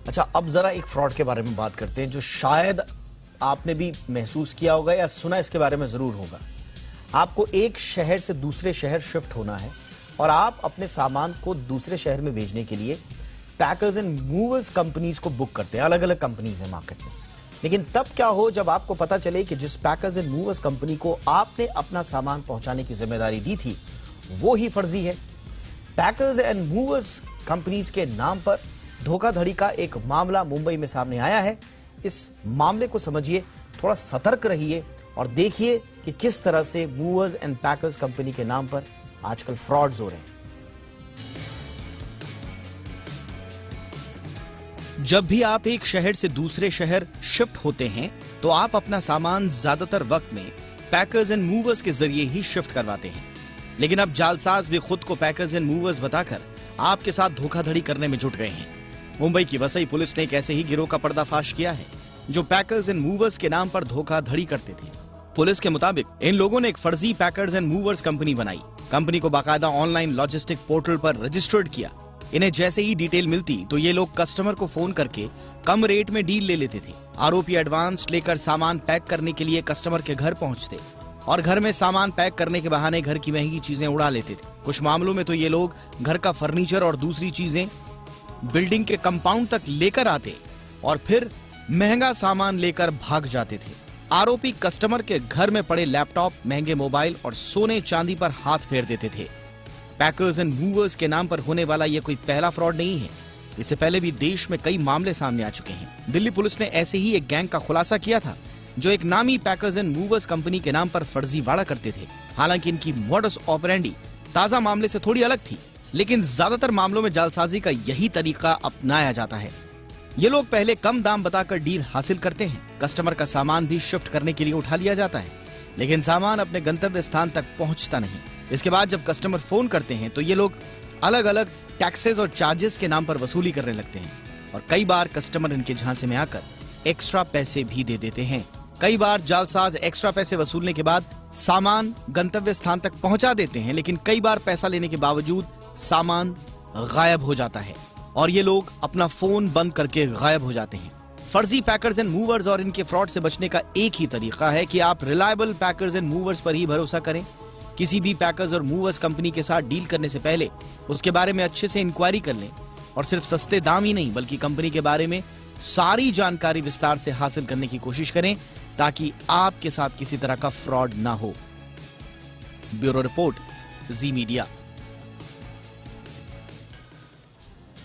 अच्छा, अब जरा एक फ्रॉड के बारे में बात करते हैं जो शायद आपने भी महसूस किया होगा या सुना इसके बारे में जरूर होगा। आपको एक शहर से दूसरे शहर शिफ्ट होना है और आप अपने सामान को दूसरे शहर में भेजने के लिए पैकर्स एंड मूवर्स कंपनीज को बुक करते हैं। अलग अलग कंपनीज हैं मार्केट में। लेकिन तब क्या हो जब आपको पता चले कि जिस पैकर्स एंड मूवर्स कंपनी को आपने अपना सामान पहुंचाने की जिम्मेदारी दी थी वो ही फर्जी है। पैकर्स एंड मूवर्स कंपनीज के नाम पर धोखाधड़ी का एक मामला मुंबई में सामने आया है। इस मामले को समझिए, थोड़ा सतर्क रहिए और देखिए कि किस तरह से मूवर्स एंड पैकर्स कंपनी के नाम पर आजकल फ्रॉड्स हो रहे हैं। जब भी आप एक शहर से दूसरे शहर शिफ्ट होते हैं तो आप अपना सामान ज्यादातर वक्त में पैकर्स एंड मूवर्स के जरिए ही शिफ्ट करवाते हैं। लेकिन अब जालसाज भी खुद को पैकर्स एंड मूवर्स बताकर आपके साथ धोखाधड़ी करने में जुट गए हैं। मुंबई की वसई पुलिस ने एक ऐसे ही गिरोह का पर्दाफाश किया है जो पैकर्स एंड मूवर्स के नाम पर धोखाधड़ी करते थे। पुलिस के मुताबिक इन लोगों ने एक फर्जी पैकर्स एंड मूवर्स कंपनी बनाई। कंपनी को बाकायदा ऑनलाइन लॉजिस्टिक पोर्टल पर रजिस्टर्ड किया। इन्हें जैसे ही डिटेल मिलती तो ये लोग कस्टमर को फोन करके कम रेट में डील ले लेते थे। आरोपी एडवांस लेकर सामान पैक करने के लिए कस्टमर के घर पहुंचते और घर में सामान पैक करने के बहाने घर की महंगी चीजें उड़ा लेते थे। कुछ मामलों में तो ये लोग घर का फर्नीचर और दूसरी चीजें बिल्डिंग के कंपाउंड तक लेकर आते और फिर महंगा सामान लेकर भाग जाते थे। आरोपी कस्टमर के घर में पड़े लैपटॉप, महंगे मोबाइल और सोने चांदी पर हाथ फेर देते थे। पैकर्स एंड मूवर्स के नाम पर होने वाला यह कोई पहला फ्रॉड नहीं है। इससे पहले भी देश में कई मामले सामने आ चुके हैं। दिल्ली पुलिस ने ऐसे ही एक गैंग का खुलासा किया था जो एक नामी पैकर्स एंड मूवर्स कंपनी के नाम पर फर्जीवाड़ा करते थे। हालांकि इनकी मॉडस ऑपरेंडी ताजा मामले से थोड़ी अलग थी, लेकिन ज्यादातर मामलों में जालसाजी का यही तरीका अपनाया जाता है। ये लोग पहले कम दाम बताकर डील हासिल करते हैं। कस्टमर का सामान भी शिफ्ट करने के लिए उठा लिया जाता है, लेकिन सामान अपने गंतव्य स्थान तक पहुंचता नहीं। इसके बाद जब कस्टमर फोन करते हैं तो ये लोग अलग अलग टैक्सेस और चार्जेस के नाम पर वसूली करने लगते हैं और कई बार कस्टमर इनके झांसे में आकर एक्स्ट्रा पैसे भी दे देते हैं। कई बार जालसाज एक्स्ट्रा पैसे वसूलने के बाद सामान गंतव्य स्थान तक पहुंचा देते हैं, लेकिन कई बार पैसा लेने के बावजूद सामान गायब हो जाता है और ये लोग अपना फोन बंद करके गायब हो जाते हैं। फर्जी पैकर्स एंड मूवर्स और इनके फ्रॉड से बचने का एक ही तरीका है कि आप रिलायबल पैकर्स एंड मूवर्स पर ही भरोसा करें। किसी भी पैकर्स और मूवर्स कंपनी के साथ डील करने से पहले उसके बारे में अच्छे से इंक्वायरी कर लें और सिर्फ सस्ते दाम ही नहीं बल्कि कंपनी के बारे में सारी जानकारी विस्तार से हासिल करने की कोशिश करें ताकि आपके साथ किसी तरह का फ्रॉड ना हो। ब्यूरो रिपोर्ट, जी मीडिया।